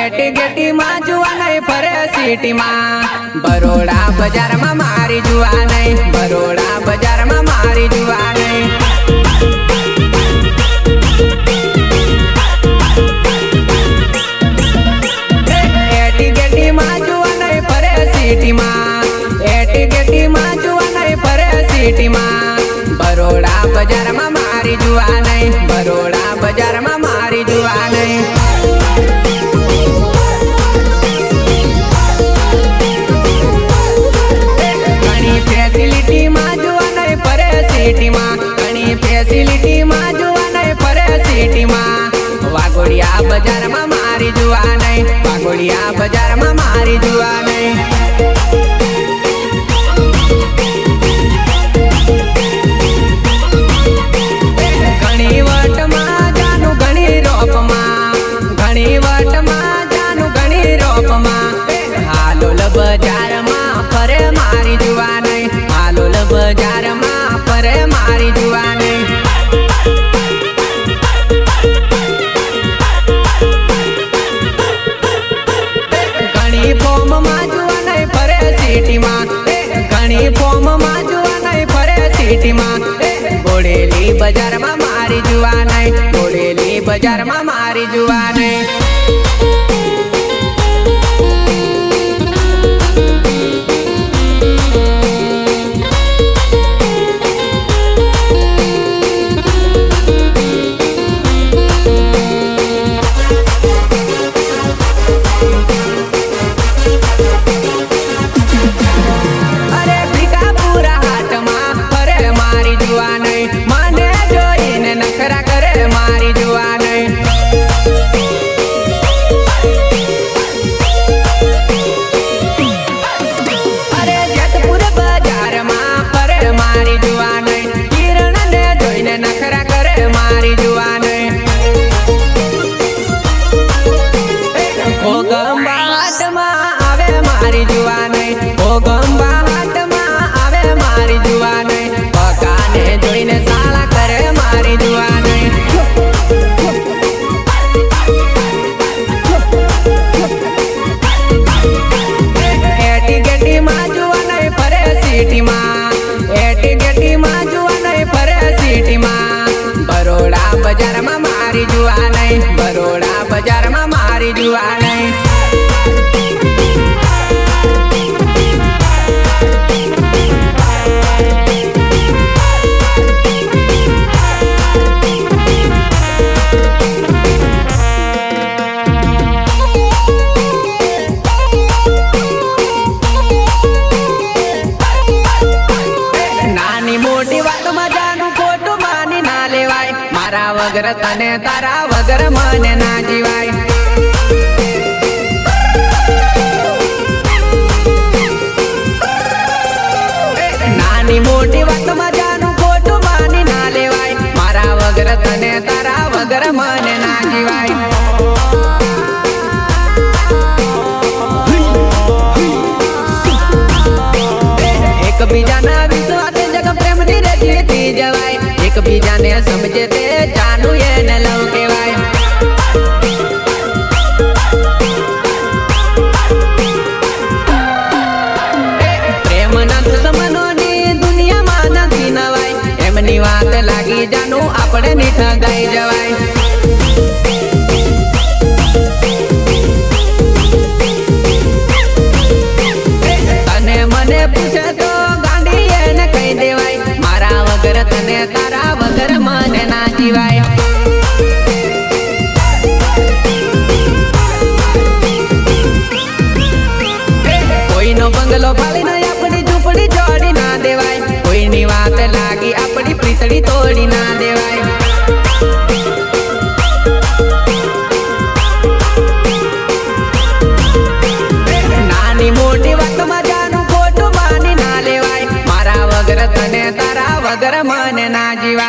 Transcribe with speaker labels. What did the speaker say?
Speaker 1: Eighty में जुआ नहीं फरे सिटी में बरोड़ा बाजार में मारी जुआ नहीं बरोड़ा बाजार में मारी जुआ नहीं एटी में जुआ नहीं फरे सिटी में एटी में जुआ नहीं फरे सिटी में बरोड़ा बाजार में मारी जुआ नहीं बरोड़ा बाजार में मारी जुआ नहीं फैसिलिटी में जुआ नहीं फरे सिटी में घनी फैसिलिटी में जुआ नहीं फरे सिटी में वागोड़िया बाजार में मारी जुआ नहीं वागोड़िया बाजार में मारी जुआ नहीं घनी वट में जानू घनी रोप में घनी वट में जानू घनी रोप में हालोल बाजार में फरे मारी जुआ नहीं हालोल बाजार में फरे मारी जुआ नहीं घनी फॉर्म में जुआ नहीं फरे सिटी में घनी फॉर्म में जुआ नहीं फरे सिटी में बोड़ेली बाजार में मारी जुआ नहीं बोड़ेली बाजार में मारी जुआ नहीं बाजार में मारी जुआ नहीं बरोड़ा बाजार में मारी जुआ नहीं नानी मोटी बात में जानू खोटू मानी ना लेवाय मारा वगर तने तारा वगर मने ना जीवाय नानी मोटी बात में जानू खोटू मानी ना लेवाय मारा वगर तने तारा वगर मने ना जीवाय एक बीजाना विश्वास जग प्रेम धीरे जीती जवाय एक बीजा ने समझे ते जानू ये न लव केवाय प्रेम ना दुश्मनो नी दुनिया में नहीं नवाय एमनी बात लागी जानू आपणे नी ठगाई जवाय तने मने पूछे तो गांडी ये न कही देवाय मारा वगर तने तारा वगर मने ना जीवाय कोई नो बंगलो फाली ना अपनी झूपड़ी जोड़ी ना देवाय कोई नी बात लागी अपनी प्रीतड़ी तोड़ी ना देवाय તને તારા વગર મને ના જીવાય.